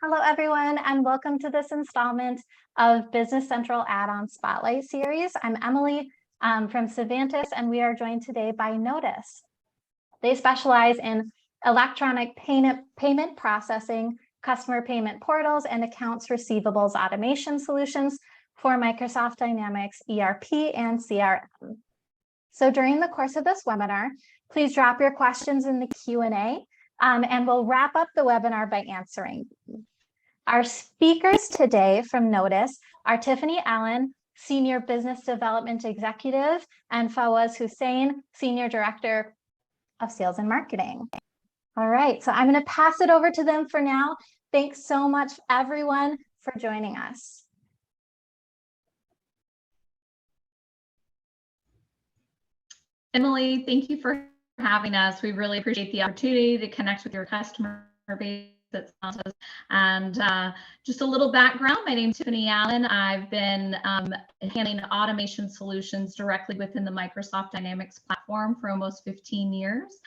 Hello, everyone, and welcome to this installment of Business Central Add-on Spotlight Series. I'm Emily from Syvantis, and we are joined today by Nodus. They specialize in electronic payment processing, customer payment portals, and accounts receivables automation solutions for Microsoft Dynamics ERP and CRM. So during the course of this webinar, please drop your questions in the Q&A, and we'll wrap up the webinar by answering. Our speakers today from Nodus are Tiffany Allen, Senior Business Development Executive, and Fawaz Hussain, Senior Director of Sales and Marketing. All right, so I'm going to pass it over to them for now. Thanks so much, everyone, for joining us. Emily, thank you for having us. We really appreciate the opportunity to connect with your customer base. And just a little background, my name is Tiffany Allen. I've been handling automation solutions directly within the Microsoft Dynamics platform for almost 15 years.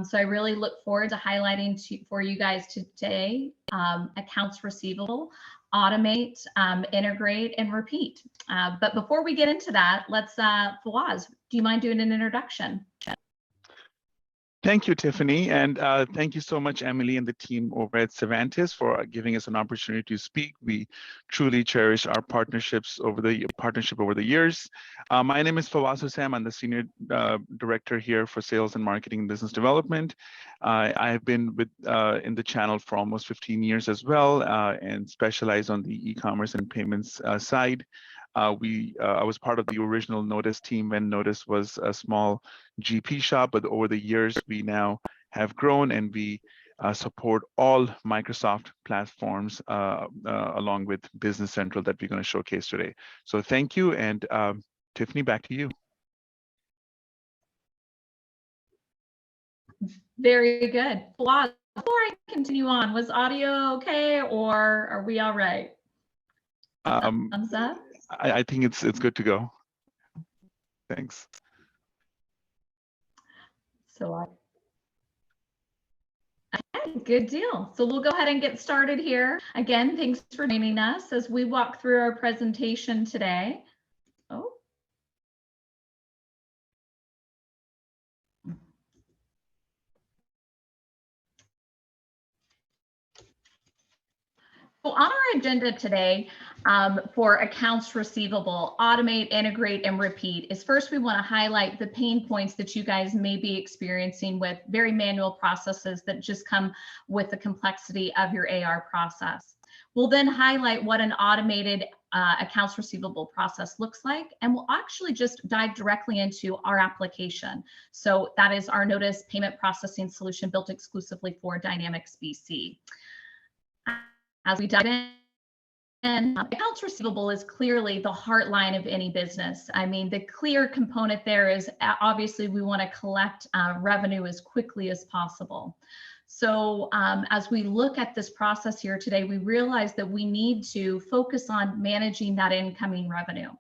So I really look forward to highlighting for you guys today accounts receivable, automate, integrate, and repeat. But before we get into that, let's, Fawaz, do you mind doing an introduction? Thank you, Tiffany, and thank you so much, Emily and the team over at Syvantis for giving us an opportunity to speak. We truly cherish our partnerships over the years. My name is Fawaz Hussain. I'm the Senior Director here for Sales and Marketing and Business Development. I have been in the channel for almost 15 years as well, and specialize on the e-commerce and payments side. I was part of the original Nodus team when Nodus was a small GP shop, but over the years we now have grown and we support all Microsoft platforms along with Business Central that we're going to showcase today. So thank you, and Tiffany, back to you. Very good. Before I continue on, was audio okay, or are we all right? Thumbs up? I think it's good to go. Thanks. So okay, good deal. So we'll go ahead and get started here. Again, thanks for joining us as we walk through our presentation today. Oh. So on our agenda today for accounts receivable, automate, integrate, and repeat is first we want to highlight the pain points that you guys may be experiencing with very manual processes that just come with the complexity of your AR process. We'll then highlight what an automated accounts receivable process looks like, and we'll actually just dive directly into our application. So that is our Nodus payment processing solution built exclusively for Dynamics BC. As we dive in, accounts receivable is clearly the heart line of any business. I mean, the clear component there is obviously we want to collect revenue as quickly as possible. So as we look at this process here today, we realize that we need to focus on managing that incoming revenue.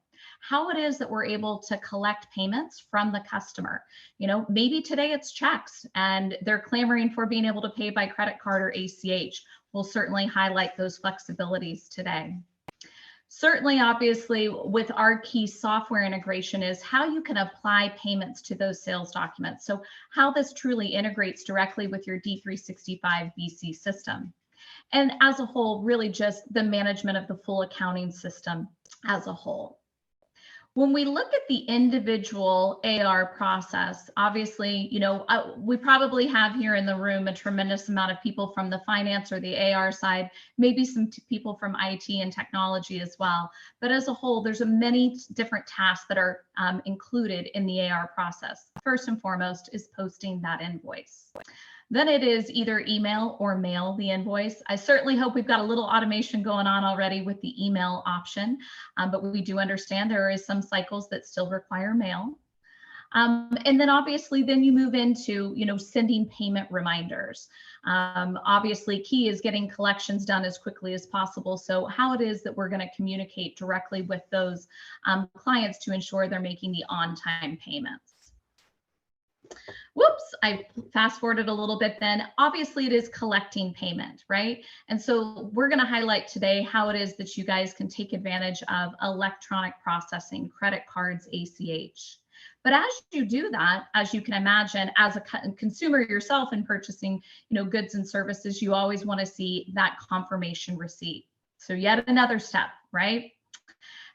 How it is that we're able to collect payments from the customer. You know, maybe today it's checks and they're clamoring for being able to pay by credit card or ACH. We'll certainly highlight those flexibilities today. Certainly, obviously, with our key software integration is how you can apply payments to those sales documents. So how this truly integrates directly with your D365 BC system. And as a whole, really just the management of the full accounting system as a whole. When we look at the individual AR process, obviously, you know, we probably have here in the room a tremendous amount of people from the finance or the AR side, maybe some people from IT and technology as well. But as a whole, there's many different tasks that are included in the AR process. First and foremost is posting that invoice. Then it is either email or mail the invoice. I certainly hope we've got a little automation going on already with the email option, but we do understand there is some cycles that still require mail. And then obviously then you move into, you know, sending payment reminders. Obviously key is getting collections done as quickly as possible. So how it is that we're going to communicate directly with those clients to ensure they're making the on-time payments. Whoops, I fast forwarded a little bit then. Obviously, it is collecting payment, right? And so we're going to highlight today how it is that you guys can take advantage of electronic processing, credit cards, ACH. But as you do that, as you can imagine, as a consumer yourself in purchasing, goods and services, you always want to see that confirmation receipt. So yet another step, right?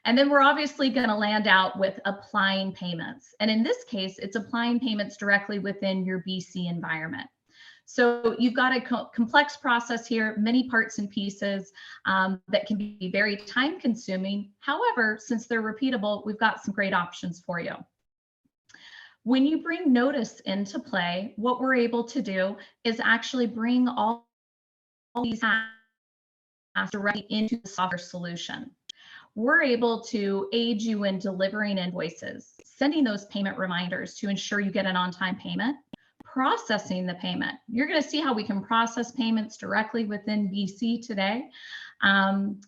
And then we're obviously going to land out with applying payments. And in this case, it's applying payments directly within your BC environment. So you've got a complex process here, many parts and pieces that can be very time consuming. However, since they're repeatable, we've got some great options for you. When you bring Nodus into play, what we're able to do is actually bring all these tasks directly into the software solution. We're able to aid you in delivering invoices, sending those payment reminders to ensure you get an on-time payment, processing the payment. You're going to see how we can process payments directly within BC today,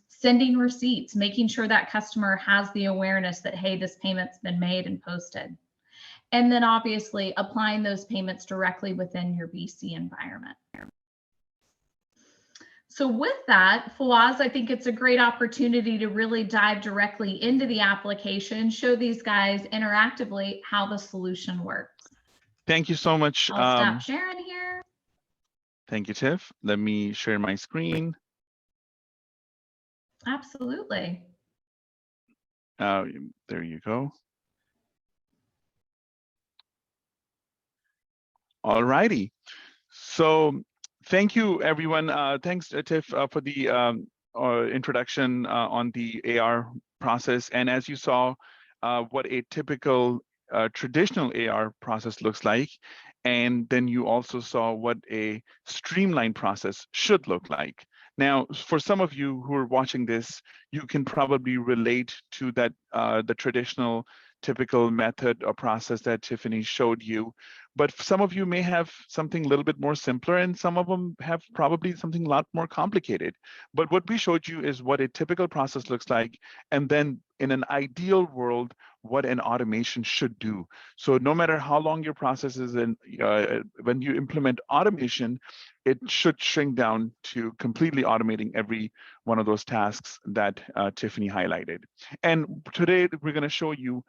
sending receipts, making sure that customer has the awareness that, hey, this payment's been made and posted. And then obviously applying those payments directly within your BC environment. So with that, Fawaz, I think it's a great opportunity to really dive directly into the application, show these guys interactively how the solution works. Thank you so much. I'll stop sharing here. Thank you, Tiff. Let me share my screen. Absolutely. There you go. All righty. So thank you, everyone. Thanks, Tiff, for the introduction on the AR process. And as you saw, what a typical traditional AR process looks like. And then you also saw what a streamlined process should look like. Now, for some of you who are watching this, you can probably relate to that the traditional typical method or process that Tiffany showed you. But some of you may have something a little bit more simpler, and some of them have probably something a lot more complicated. But what we showed you is what a typical process looks like, and then in an ideal world, what an automation should do. So no matter how long your process is, and when you implement automation, it should shrink down to completely automating every one of those tasks that Tiffany highlighted. And today we're going to show you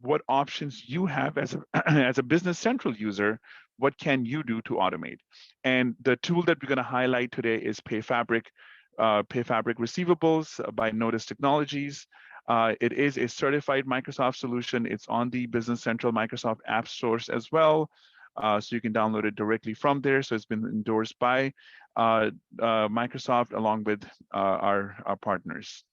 what options you have as a as a Business Central user. What can you do to automate? And the tool that we're going to highlight today is PayFabric Receivables by Nodus Technologies. It is a certified Microsoft solution. It's on the Business Central Microsoft App Stores as well. So you can download it directly from there. So it's been endorsed by Microsoft along with our partners.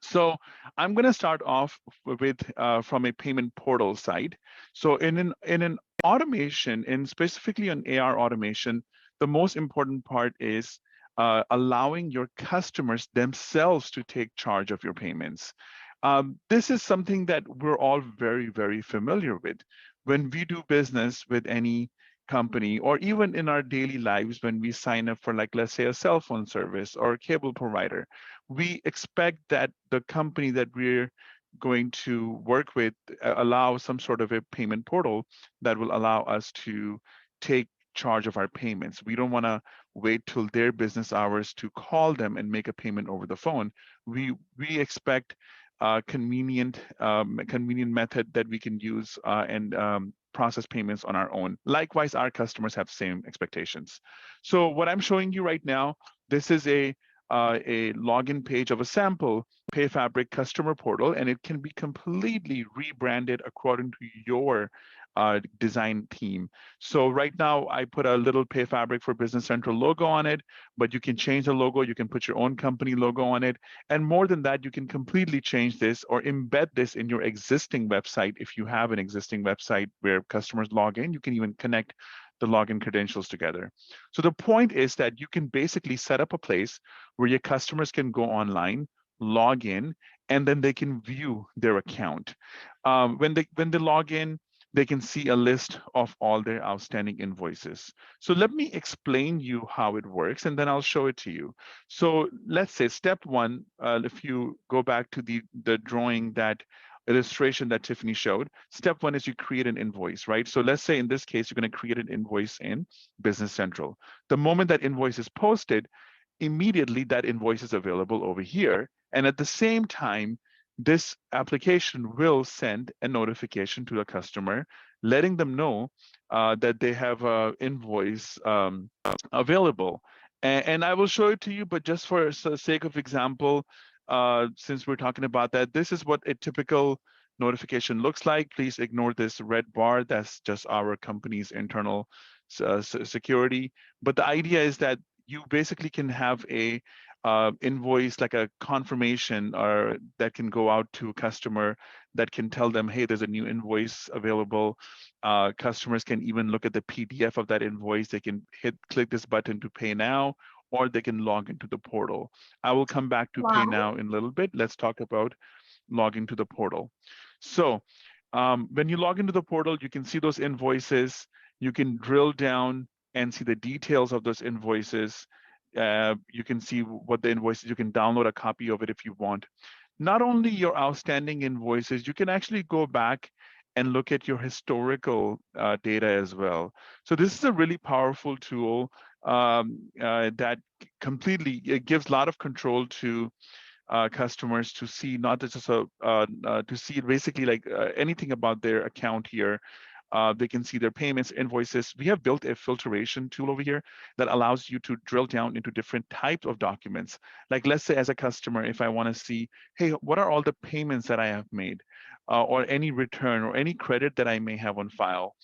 So I'm going to start off with from a payment portal side. So in an automation, and specifically on AR automation, the most important part is allowing your customers themselves to take charge of your payments. This is something that we're all very, very familiar with. When we do business with any company, or even in our daily lives, when we sign up for, like, let's say, a cell phone service or a cable provider, we expect that the company that we're going to work with allow some sort of a payment portal that will allow us to take charge of our payments. We don't want to wait till their business hours to call them and make a payment over the phone. We expect convenient method that we can use and process payments on our own. Likewise, our customers have same expectations. So what I'm showing you right now, this is a login page of a sample PayFabric customer portal, and it can be completely rebranded according to your design theme. So right now I put a little PayFabric for Business Central logo on it, but you can change the logo. You can put your own company logo on it. And more than that, you can completely change this or embed this in your existing website. If you have an existing website where customers log in, you can even connect the login credentials together. So the point is that you can basically set up a place where your customers can go online, log in, and then they can view their account. When they log in, they can see a list of all their outstanding invoices. So let me explain you how it works, and then I'll show it to you. So let's say step one, if you go back to the drawing that illustration that Tiffany showed, step one is you create an invoice, right? So let's say in this case, you're going to create an invoice in Business Central. The moment that invoice is posted, immediately that invoice is available over here. And at the same time, this application will send a notification to the customer, letting them know that they have an invoice available. And I will show it to you, but just for the sake of example, since we're talking about that, this is what a typical notification looks like. Please ignore this red bar. That's just our company's internal security. But the idea is that you basically can have a invoice, like a confirmation, or that can go out to a customer that can tell them, hey, there's a new invoice available. Customers can even look at the PDF of that invoice. They can click this button to pay now, or they can log into the portal. I will come back to pay now in a little bit. Let's talk about logging to the portal. So when you log into the portal, you can see those invoices. You can drill down and see the details of those invoices. You can see what the invoices, you can download a copy of it if you want. Not only your outstanding invoices, you can actually go back and look at your historical data as well. So this is a really powerful tool that completely, it gives a lot of control to customers to see not just to see basically like anything about their account here. They can see their payments, invoices. We have built a filtration tool over here that allows you to drill down into different types of documents. Like let's say as a customer, if I want to see, hey, what are all the payments that I have made, or any return or any credit that I may have on file.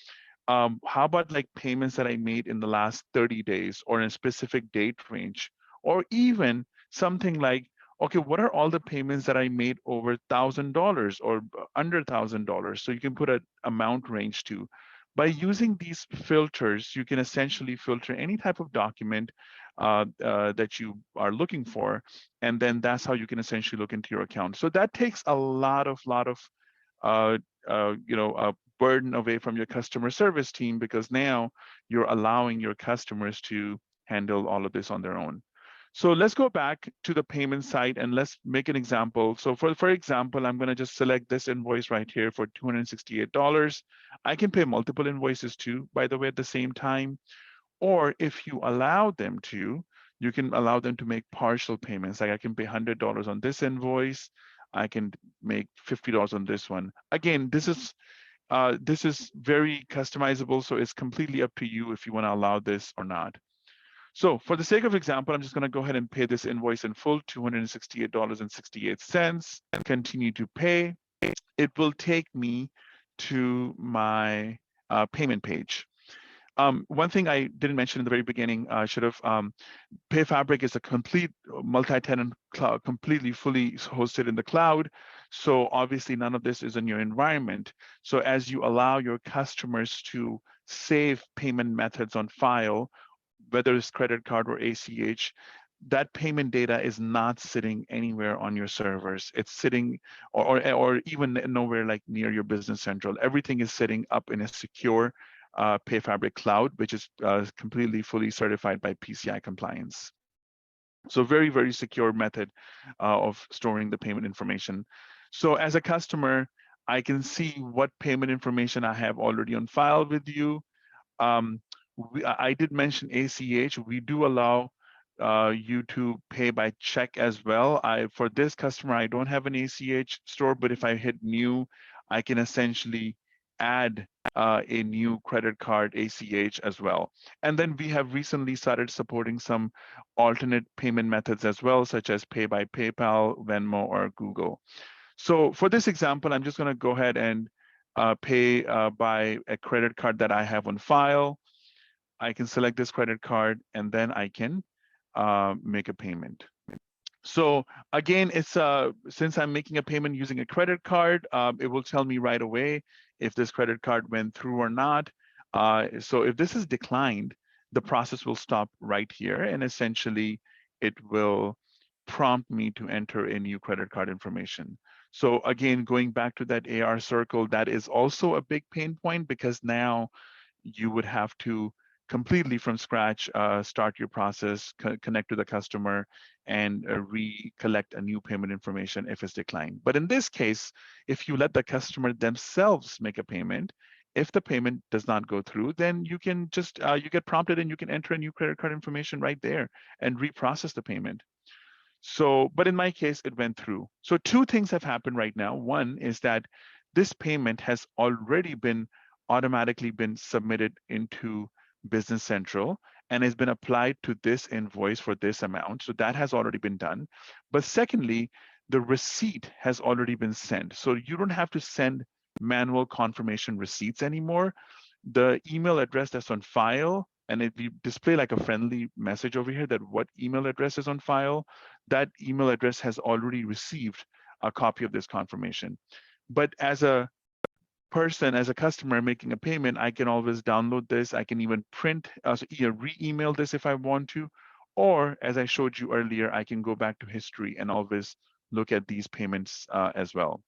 How about like payments that I made in the last 30 days or in a specific date range, or even something like, okay, what are all the payments that I made over $1,000 or under $1,000? So you can put an amount range too. By using these filters, you can essentially filter any type of document that you are looking for, and then that's how you can essentially look into your account. So that takes a lot of burden away from your customer service team, because now you're allowing your customers to handle all of this on their own. So let's go back to the payment side and let's make an example. So for example, I'm going to just select this invoice right here for $268. I can pay multiple invoices too, by the way, at the same time. Or if you allow them to, you can allow them to make partial payments. Like I can pay $100 on this invoice. I can make $50 on this one. Again, this is very customizable, so it's completely up to you if you want to allow this or not. So for the sake of example, I'm just going to go ahead and pay this invoice in full, $268.68, and continue to pay. It will take me to my payment page. One thing I didn't mention in the very beginning, I should have, PayFabric is a complete multi-tenant cloud, completely fully hosted in the cloud. So obviously none of this is in your environment. So as you allow your customers to save payment methods on file, whether it's credit card or ACH, that payment data is not sitting anywhere on your servers. It's sitting or even nowhere like near your Business Central. Everything is sitting up in a secure PayFabric cloud, which is completely fully certified by PCI compliance. So very, very secure method of storing the payment information. So as a customer, I can see what payment information I have already on file with you. I did mention ACH. We do allow you to pay by check as well. For this customer, I don't have an ACH store, but if I hit new, I can essentially add a new credit card ACH as well. And then we have recently started supporting some alternate payment methods as well, such as pay by PayPal, Venmo, or Google. So for this example, I'm just going to go ahead and pay by a credit card that I have on file. I can select this credit card and then I can make a payment. So again, it's since I'm making a payment using a credit card, it will tell me right away if this credit card went through or not. So if this is declined, the process will stop right here, and essentially it will prompt me to enter a new credit card information. So again, going back to that AR circle, that is also a big pain point, because now you would have to completely from scratch, start your process, connect to the customer, and recollect a new payment information if it's declined. But in this case, if you let the customer themselves make a payment, if the payment does not go through, then you can just, you get prompted and you can enter a new credit card information right there and reprocess the payment. So, but in my case, it went through. So two things have happened right now. One is that this payment has already been automatically been submitted into Business Central and has been applied to this invoice for this amount. So that has already been done. But secondly, the receipt has already been sent. So you don't have to send manual confirmation receipts anymore. The email address that's on file, and it we display like a friendly message over here that what email address is on file, that email address has already received a copy of this confirmation. But as a person, as a customer making a payment, I can always download this. I can even print, so either re-email this if I want to, or as I showed you earlier, I can go back to history and always look at these payments as well.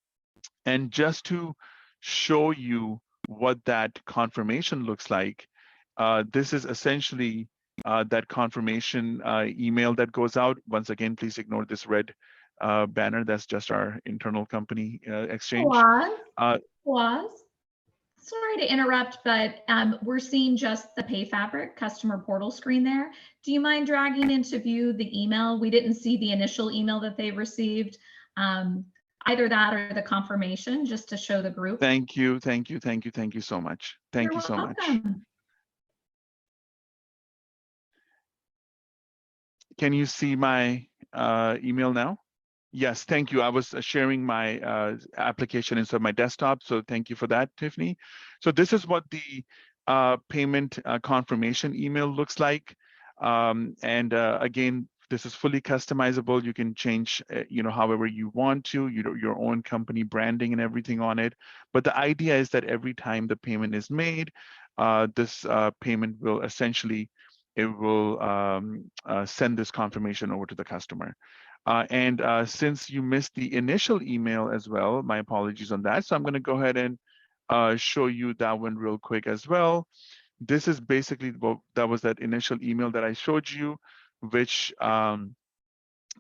And just to show you what that confirmation looks like, this is essentially that confirmation email that goes out. Once again, please ignore this red banner. That's just our internal company exchange. Sorry to interrupt, but we're seeing just the PayFabric customer portal screen there. Do you mind dragging into view the email? We didn't see the initial email that they received. Either that or the confirmation, just to show the group. Thank you, thank you, thank you, thank you so much. Thank you so much. Can you see my email now? Yes, thank you. I was sharing my application inside my desktop, so thank you for that, Tiffany. So this is what the payment confirmation email looks like. Again, this is fully customizable. You can change, however you want to, your own company branding and everything on it. But the idea is that every time the payment is made, this payment will essentially, it will send this confirmation over to the customer. Since you missed the initial email as well, my apologies on that. So I'm going to go ahead and show you that one real quick as well. This is basically that was that initial email that I showed you, which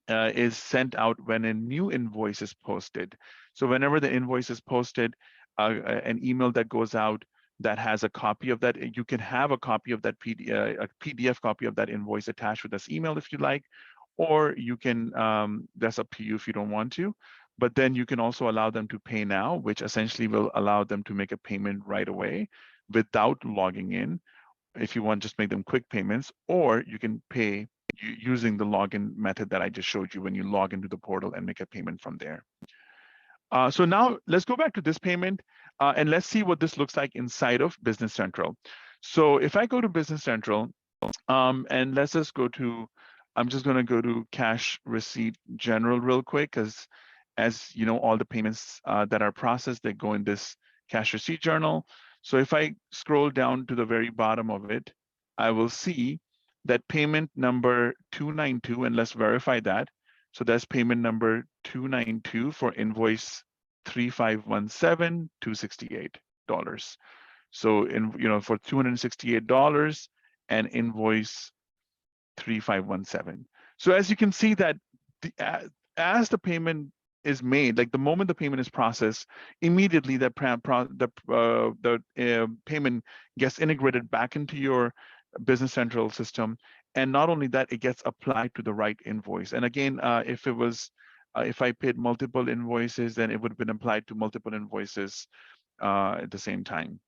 is sent out when a new invoice is posted. So whenever the invoice is posted, an email that goes out that has a copy of that, you can have a copy of that a PDF copy of that invoice attached with this email if you like, or you can, that's up to you if you don't want to, but then you can also allow them to pay now, which essentially will allow them to make a payment right away without logging in. If you want, just make them quick payments, or you can pay using the login method that I just showed you when you log into the portal and make a payment from there. So now let's go back to this payment and let's see what this looks like inside of Business Central. So if I go to Business Central and let's just go to, I'm just going to go to cash receipt general real quick, because as you know, all the payments that are processed, they go in this cash receipt journal. So if I scroll down to the very bottom of it, I will see that payment number 292, and let's verify that. So that's payment number 292 for invoice 3517 $268. So for $268 and invoice 3517. So as you can see that as the payment is made, like the moment the payment is processed, immediately the payment gets integrated back into your Business Central system. And not only that, it gets applied to the right invoice. And again, if I paid multiple invoices, then it would have been applied to multiple invoices at the same time.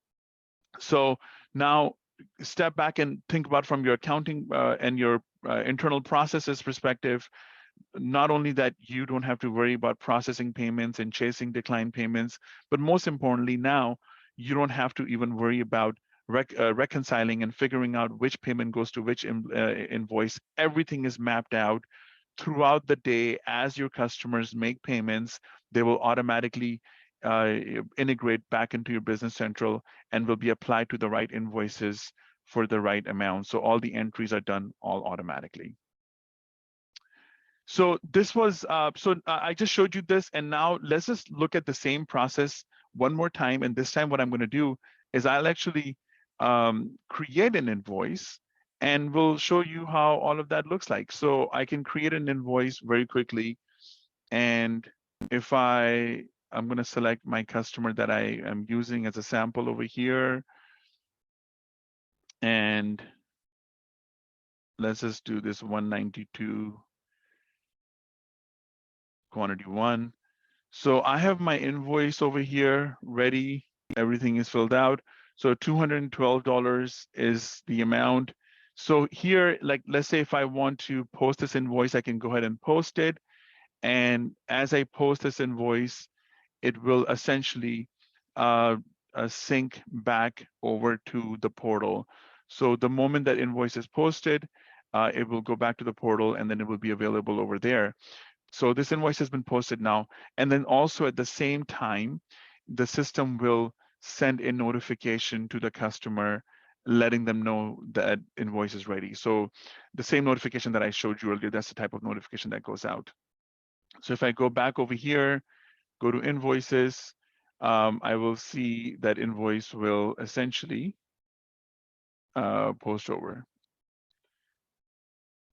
So now step back and think about from your accounting and your internal processes perspective. Not only that you don't have to worry about processing payments and chasing decline payments, but most importantly now, you don't have to even worry about reconciling and figuring out which payment goes to which invoice. Everything is mapped out throughout the day. As your customers make payments, they will automatically integrate back into your Business Central and will be applied to the right invoices for the right amount. So all the entries are done all automatically. So this was, I just showed you this, and now let's just look at the same process one more time. And this time what I'm going to do is I'll actually create an invoice, and we'll show you how all of that looks like. So I can create an invoice very quickly. And if I'm going to select my customer that I am using as a sample over here. And let's just do this 192 quantity 1. So I have my invoice over here ready. Everything is filled out. So $212 is the amount. So here, like, let's say if I want to post this invoice, I can go ahead and post it. And as I post this invoice, it will essentially sync back over to the portal. So the moment that invoice is posted, it will go back to the portal, and then it will be available over there. So this invoice has been posted now. And then also at the same time, the system will send a notification to the customer, letting them know that invoice is ready. So the same notification that I showed you earlier, that's the type of notification that goes out. So if I go back over here, go to invoices, I will see that invoice will essentially post over.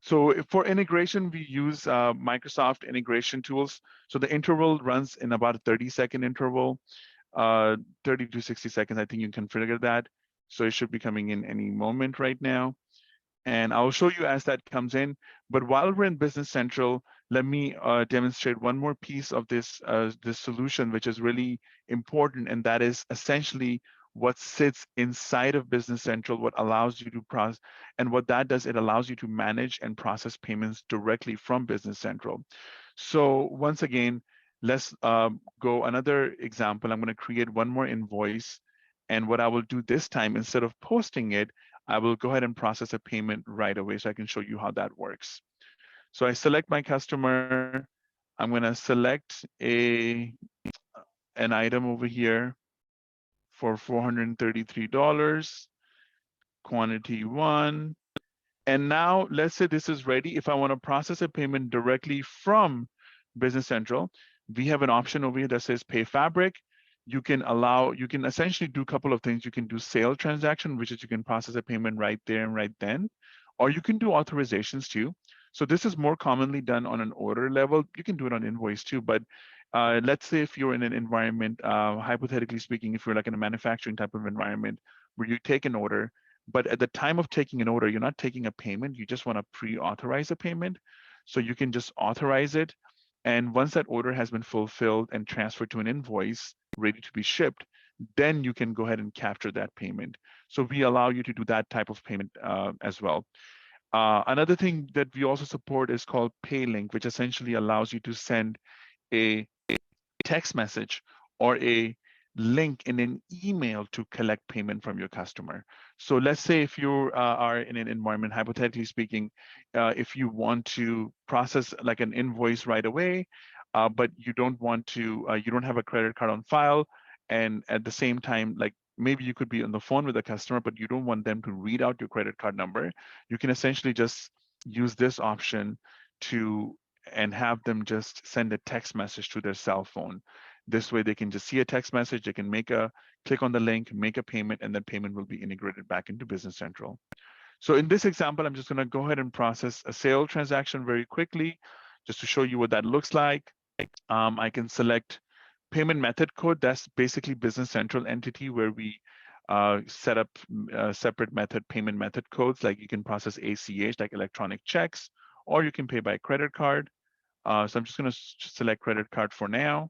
So for integration, we use Microsoft integration tools. So the interval runs in about a 30-second interval, 30 to 60 seconds. I think you can configure that. So it should be coming in any moment right now. And I'll show you as that comes in. But while we're in Business Central, let me demonstrate one more piece of this solution, which is really important, and that is essentially what sits inside of Business Central, what allows you to process, and what that does, it allows you to manage and process payments directly from Business Central. So once again, let's go another example. I'm going to create one more invoice. And what I will do this time, instead of posting it, I will go ahead and process a payment right away so I can show you how that works. So I select my customer. I'm going to select an item over here for $433, quantity 1. And now let's say this is ready. If I want to process a payment directly from Business Central, we have an option over here that says Pay Fabric. You can essentially do a couple of things. You can do sale transaction, which is you can process a payment right there and right then, or you can do authorizations too. So this is more commonly done on an order level. You can do it on invoice too, but let's say if you're in an environment, hypothetically speaking, if you're like in a manufacturing type of environment where you take an order, but at the time of taking an order, you're not taking a payment, you just want to pre-authorize a payment. So you can just authorize it. And once that order has been fulfilled and transferred to an invoice ready to be shipped, then you can go ahead and capture that payment. So we allow you to do that type of payment as well. Another thing that we also support is called PayLink, which essentially allows you to send a text message or a link in an email to collect payment from your customer. So let's say if you are in an environment, hypothetically speaking, if you want to process like an invoice right away, but you don't want to, you don't have a credit card on file, and at the same time, like maybe you could be on the phone with a customer, but you don't want them to read out your credit card number, you can essentially just use this option and have them just send a text message to their cell phone. This way they can just see a text message, they can click on the link, make a payment, and that payment will be integrated back into Business Central. So in this example, I'm just going to go ahead and process a sale transaction very quickly, just to show you what that looks like. I can select payment method code. That's basically Business Central entity where we set up separate payment method codes, like you can process ACH, like electronic checks, or you can pay by credit card. So I'm just going to select credit card for now.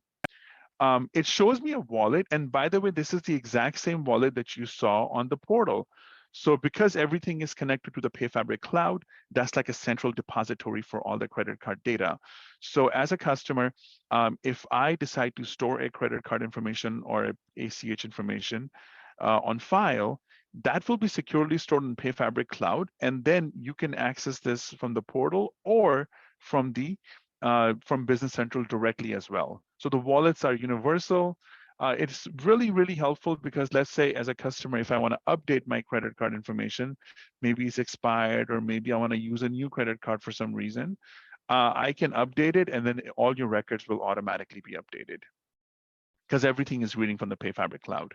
It shows me a wallet. And by the way, this is the exact same wallet that you saw on the portal. So because everything is connected to the PayFabric cloud, that's like a central depository for all the credit card data. So as a customer, if I decide to store a credit card information or ACH information on file, that will be securely stored in PayFabric cloud. And then you can access this from the portal or from Business Central directly as well. So the wallets are universal. It's really, really helpful because let's say as a customer, if I want to update my credit card information, maybe it's expired or maybe I want to use a new credit card for some reason, I can update it and then all your records will automatically be updated because everything is reading from the PayFabric cloud.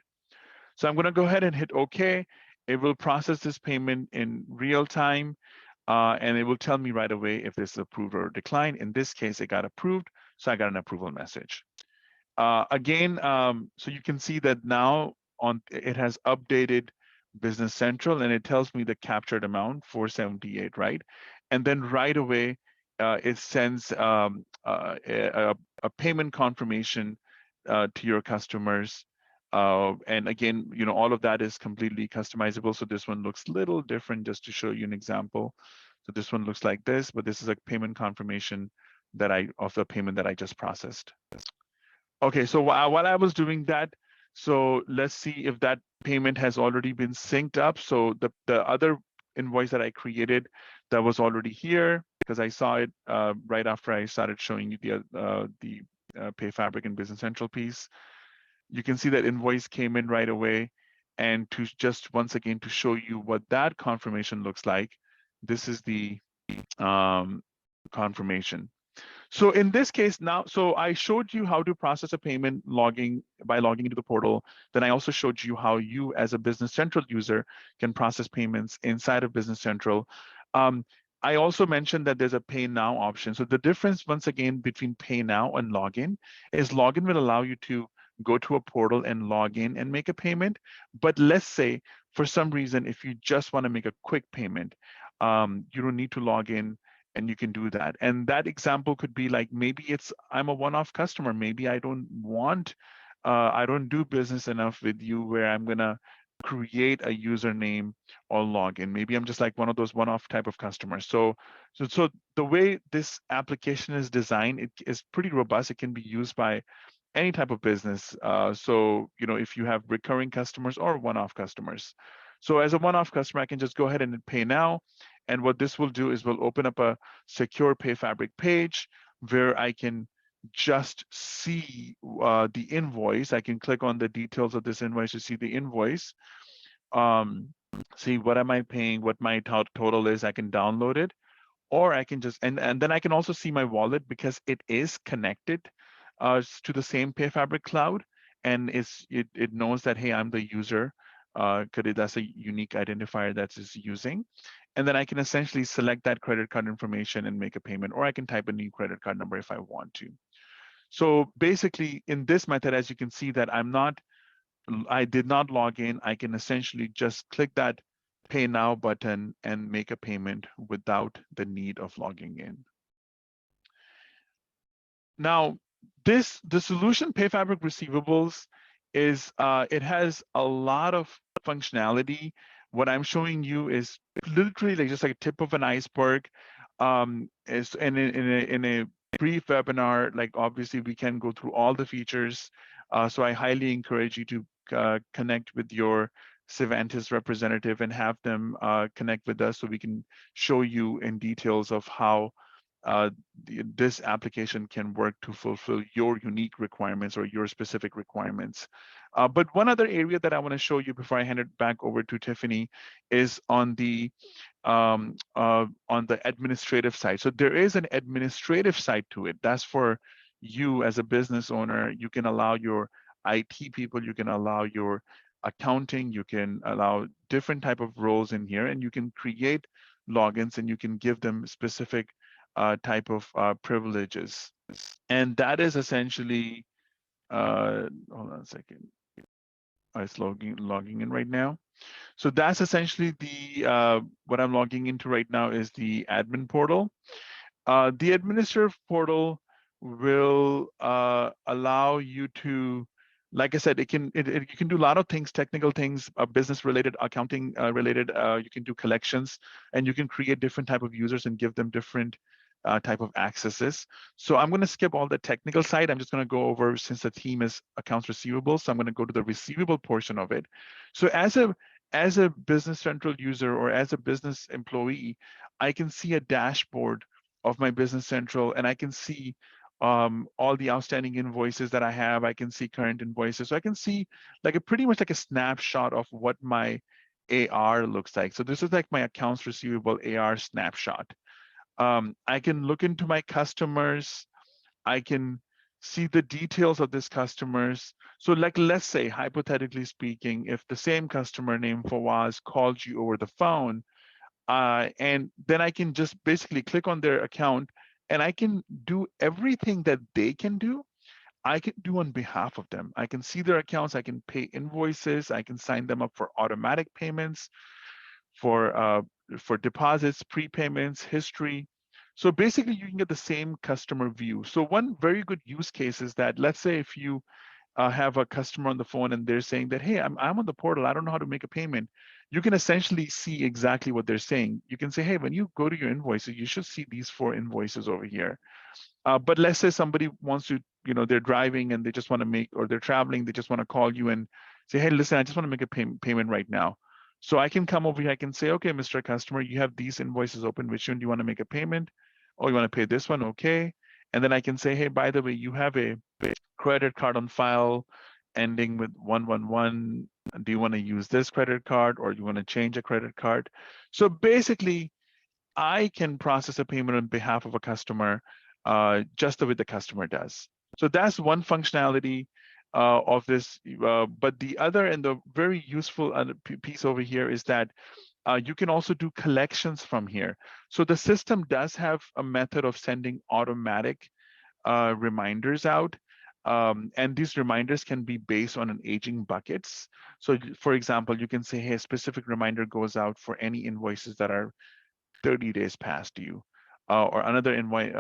So I'm going to go ahead and hit OK. It will process this payment in real time, and it will tell me right away if this is approved or declined. In this case, it got approved, so I got an approval message. Again, so you can see that now it has updated Business Central, and it tells me the captured amount 478, right? And then right away, it sends a payment confirmation to your customers. And again, all of that is completely customizable. So this one looks a little different, just to show you an example. So this one looks like this, but this is a payment confirmation of the payment that I just processed. Okay, so while I was doing that, so let's see if that payment has already been synced up. So the other invoice that I created that was already here, because I saw it right after I started showing you the PayFabric and Business Central piece. You can see that invoice came in right away. And to just once again to show you what that confirmation looks like, this is the confirmation. So in this case now, so I showed you how to process a payment by logging into the portal. Then I also showed you how you as a Business Central user can process payments inside of Business Central. I also mentioned that there's a pay now option. So the difference once again between pay now and login is login will allow you to go to a portal and log in and make a payment. But let's say for some reason, if you just want to make a quick payment, you don't need to log in, and you can do that. And that example could be like, maybe I'm a one-off customer. Maybe I don't do business enough with you where I'm gonna create a username or login. Maybe I'm just like one of those one-off type of customers. So the way this application is designed, it is pretty robust. It can be used by any type of business. So if you have recurring customers or one-off customers. So as a one-off customer, I can just go ahead and pay now. And what this will do is we'll open up a secure PayFabric page where I can just see the invoice. I can click on the details of this invoice to see the invoice. See what am I paying, what my total is. I can download it, or I can just, and then I can also see my wallet because it is connected to the same PayFabric cloud, and it knows that, hey, I'm the user, because that's a unique identifier that it's using. And then I can essentially select that credit card information and make a payment, or I can type a new credit card number if I want to. So basically in this method, as you can see that I did not log in, I can essentially just click that pay now button and make a payment without the need of logging in. Now, the solution PayFabric Receivables is, it has a lot of functionality. What I'm showing you is literally just like a tip of an iceberg. In a brief webinar, like obviously we can go through all the features. So I highly encourage you to connect with your Syvantis representative and have them connect with us so we can show you in details of how this application can work to fulfill your unique requirements or your specific requirements. But one other area that I want to show you before I hand it back over to Tiffany is on the administrative side. So there is an administrative side to it. That's for you as a business owner. You can allow your IT people, you can allow your accounting, you can allow different type of roles in here, and you can create logins and you can give them specific type of privileges. And that is essentially, hold on a second. It's logging in right now. So that's essentially the what I'm logging into right now is the admin portal. The administrative portal will allow you to, like I said, you can do a lot of things, technical things, business related, accounting related. You can do collections, and you can create different type of users and give them different type of accesses. So I'm going to skip all the technical side. I'm just going to go over, since the theme is accounts receivable, so I'm going to go to the receivable portion of it. So as a Business Central user or as a business employee, I can see a dashboard of my Business Central, and I can see all the outstanding invoices that I have. I can see current invoices. So I can see like pretty much like a snapshot of what my AR looks like. So this is like my accounts receivable AR snapshot. I can look into my customers. I can see the details of this customers. So like, let's say, hypothetically speaking, if the same customer named Fawaz called you over the phone, and then I can just basically click on their account and I can do everything that they can do. I can do on behalf of them. I can see their accounts, I can pay invoices, I can sign them up for automatic payments, for deposits, prepayments, history. So basically you can get the same customer view. So one very good use case is that, let's say if you have a customer on the phone and they're saying that, hey, I'm on the portal, I don't know how to make a payment. You can essentially see exactly what they're saying. You can say, hey, when you go to your invoices, you should see these 4 invoices over here. But let's say somebody wants to, they're driving and they just want to make, or they're traveling, they just want to call you and say, hey, listen, I just want to make a payment right now. So I can come over here, I can say, okay, Mr. Customer, you have these invoices open. Which one do you want to make a payment? Oh, you want to pay this one? Okay. And then I can say, hey, by the way, you have a credit card on file ending with 111. Do you want to use this credit card, or do you want to change a credit card? So basically, I can process a payment on behalf of a customer just the way the customer does. So that's one functionality of this. But the other, and the very useful piece over here, is that you can also do collections from here. So the system does have a method of sending automatic reminders out. And these reminders can be based on an aging buckets. So for example, you can say, hey, a specific reminder goes out for any invoices that are 30 days past due, or another invoice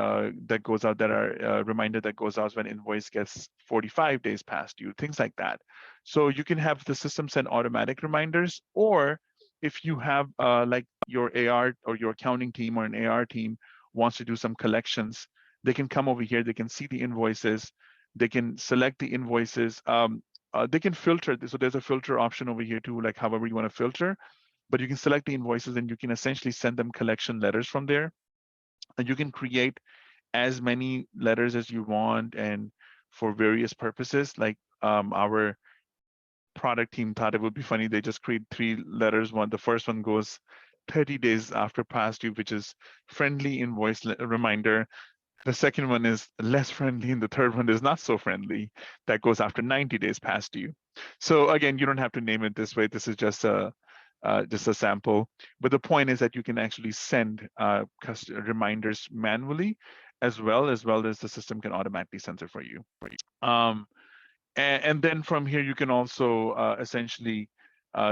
that goes out, that are reminder that goes out when invoice gets 45 days past due, things like that. So you can have the system send automatic reminders, or if you have like your AR or your accounting team or an AR team wants to do some collections, they can come over here, they can see the invoices, they can select the invoices, they can filter. So there's a filter option over here too, like however you want to filter. But you can select the invoices and you can essentially send them collection letters from there. And you can create as many letters as you want, and for various purposes. Like our product team thought it would be funny. They just create 3 letters. The first one goes 30 days after past due, which is friendly invoice reminder. The second one is less friendly, and the third one is not so friendly. That goes after 90 days past due. So again, you don't have to name it this way. This is just a sample. But the point is that you can actually send reminders manually, as well as the system can automatically send it for you. And then from here, you can also essentially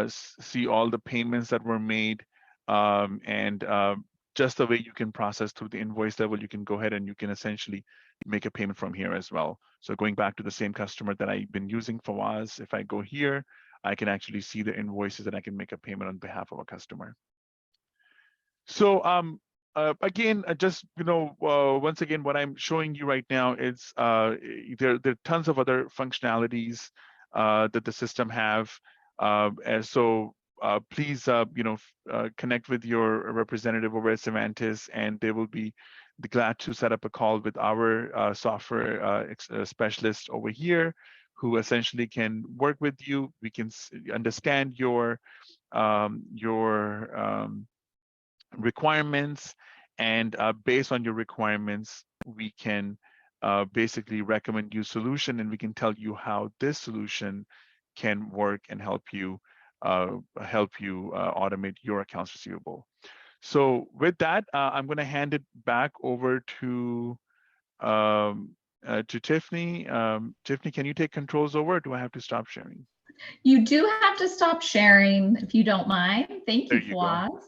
see all the payments that were made, and just the way you can process through the invoice level, you can go ahead and you can essentially make a payment from here as well. So going back to the same customer that I've been using for Fawaz, if I go here, I can actually see the invoices and I can make a payment on behalf of a customer. So again, just once again, what I'm showing you right now is there are tons of other functionalities that the system have, and so please connect with your representative over at Syvantis, and they will be glad to set up a call with our software specialist over here, who essentially can work with you. We can understand your requirements, and based on your requirements, we can basically recommend you a solution, and we can tell you how this solution can work and help you automate your accounts receivable. So with that, I'm going to hand it back over to Tiffany. Tiffany, can you take controls over, or do I have to stop sharing? You do have to stop sharing if you don't mind. Thank you, Fawaz.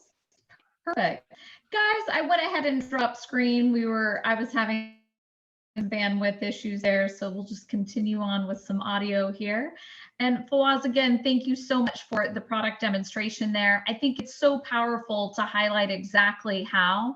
Perfect. Guys, I went ahead and dropped screen. I was having bandwidth issues there, so we'll just continue on with some audio here. And Fawaz, again, thank you so much for the product demonstration there. I think it's so powerful to highlight exactly how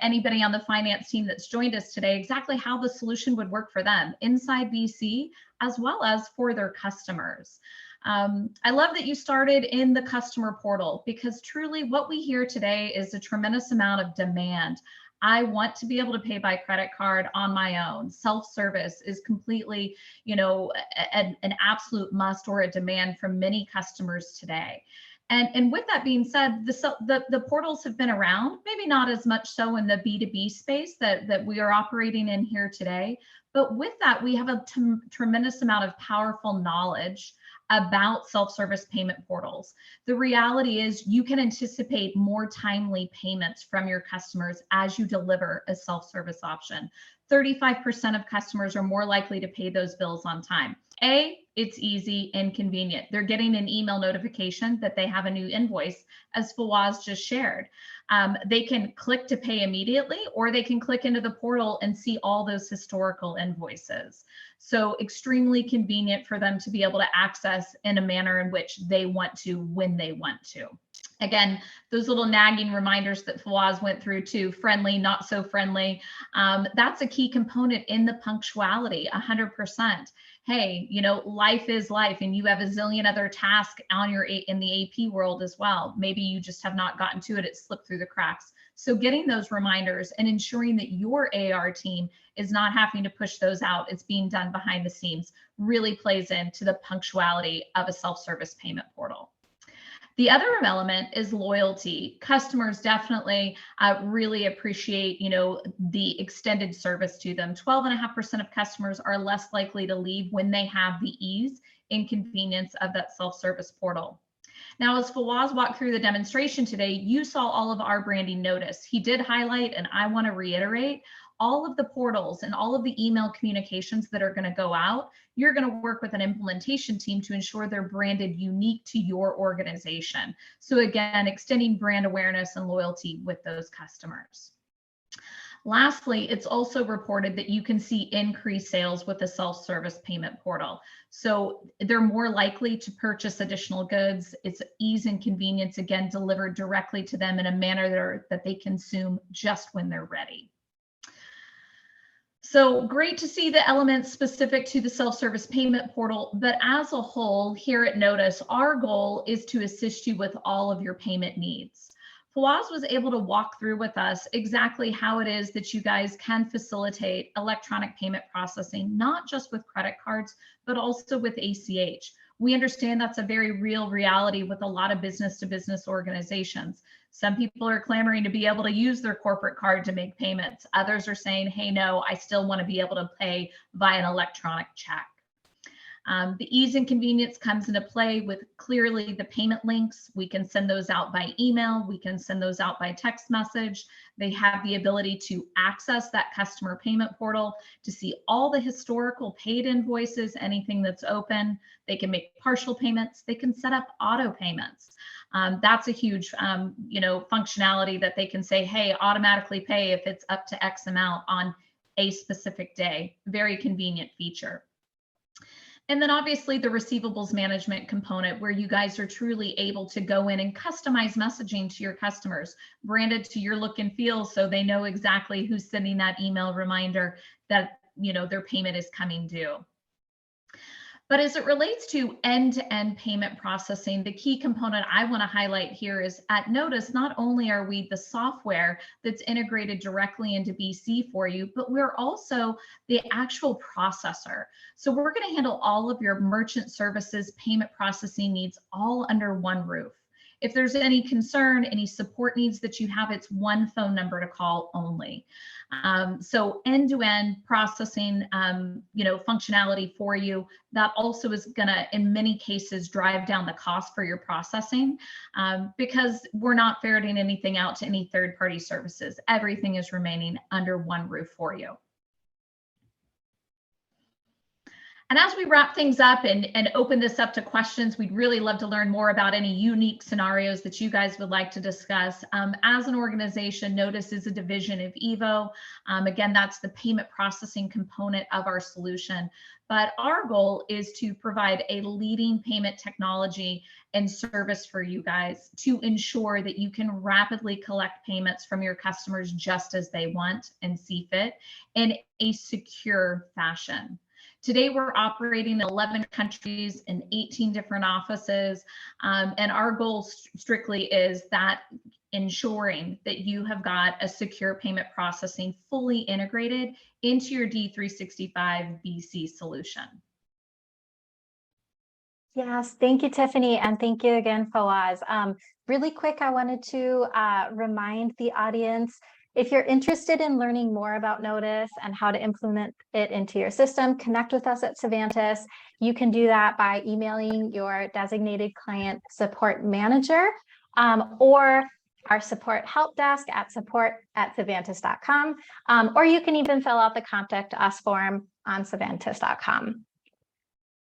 anybody on the finance team that's joined us today, exactly how the solution would work for them inside BC, as well as for their customers. I love that you started in the customer portal, because truly what we hear today is a tremendous amount of demand. I want to be able to pay by credit card on my own. Self-service is completely, an absolute must, or a demand from many customers today. And with that being said, the portals have been around, maybe not as much so in the B2B space that we are operating in here today. But with that, we have a tremendous amount of powerful knowledge about self-service payment portals. The reality is you can anticipate more timely payments from your customers as you deliver a self-service option. 35% of customers are more likely to pay those bills on time. It's easy and convenient. They're getting an email notification that they have a new invoice, as Fawaz just shared. They can click to pay immediately, or they can click into the portal and see all those historical invoices. So extremely convenient for them to be able to access in a manner in which they want to, when they want to. Again, those little nagging reminders that Fawaz went through too, friendly, not so friendly. That's a key component in the punctuality, 100%. Hey, you know, life is life, and you have a zillion other tasks on in the AP world as well. Maybe you just have not gotten to it. It slipped through the cracks. So getting those reminders and ensuring that your AR team is not having to push those out, it's being done behind the scenes, really plays into the punctuality of a self-service payment portal. The other element is loyalty. Customers definitely really appreciate, you know, the extended service to them. 12.5% of customers are less likely to leave when they have the ease and convenience of that self-service portal. Now, as Fawaz walked through the demonstration today, you saw all of our branding notice. He did highlight, and I want to reiterate, all of the portals and all of the email communications that are going to go out, you're going to work with an implementation team to ensure they're branded unique to your organization. So again, extending brand awareness and loyalty with those customers. Lastly, it's also reported that you can see increased sales with the self-service payment portal. So they're more likely to purchase additional goods. It's ease and convenience, again, delivered directly to them in a manner that they consume just when they're ready. So great to see the elements specific to the self-service payment portal, but as a whole here at Nodus, our goal is to assist you with all of your payment needs. Fawaz was able to walk through with us exactly how it is that you guys can facilitate electronic payment processing, not just with credit cards, but also with ACH. We understand that's a very real reality with a lot of business-to-business organizations. Some people are clamoring to be able to use their corporate card to make payments. Others are saying, hey, no, I still want to be able to pay via an electronic check. The ease and convenience comes into play with clearly the payment links. We can send those out by email. We can send those out by text message. They have the ability to access that customer payment portal to see all the historical paid invoices, anything that's open. They can make partial payments. They can set up auto payments. That's a huge, functionality that they can say, hey, automatically pay if it's up to X amount on a specific day. Very convenient feature. And then obviously the receivables management component, where you guys are truly able to go in and customize messaging to your customers, branded to your look and feel, so they know exactly who's sending that email reminder that, you know, their payment is coming due. But as it relates to end-to-end payment processing, the key component I want to highlight here is at Nodus, not only are we the software that's integrated directly into BC for you, but we're also the actual processor. So we're going to handle all of your merchant services payment processing needs all under one roof. If there's any concern, any support needs that you have, it's one phone number to call only. So end-to-end processing, functionality for you, that also is gonna, in many cases, drive down the cost for your processing because we're not ferreting anything out to any third-party services. Everything is remaining under one roof for you. And as we wrap things up and open this up to questions, we'd really love to learn more about any unique scenarios that you guys would like to discuss. As an organization, Nodus is a division of EVO. Again, that's the payment processing component of our solution. But our goal is to provide a leading payment technology and service for you guys to ensure that you can rapidly collect payments from your customers just as they want and see fit in a secure fashion. Today, we're operating in 11 countries in 18 different offices, and our goal strictly is that ensuring that you have got a secure payment processing fully integrated into your D365 BC solution. Yes, thank you, Tiffany, and thank you again, Fawaz. Really quick, I wanted to remind the audience, if you're interested in learning more about Nodus and how to implement it into your system, connect with us at Syvantis. You can do that by emailing your designated client support manager or our support help desk at support@syvantis.com, or you can even fill out the contact us form on syvantis.com.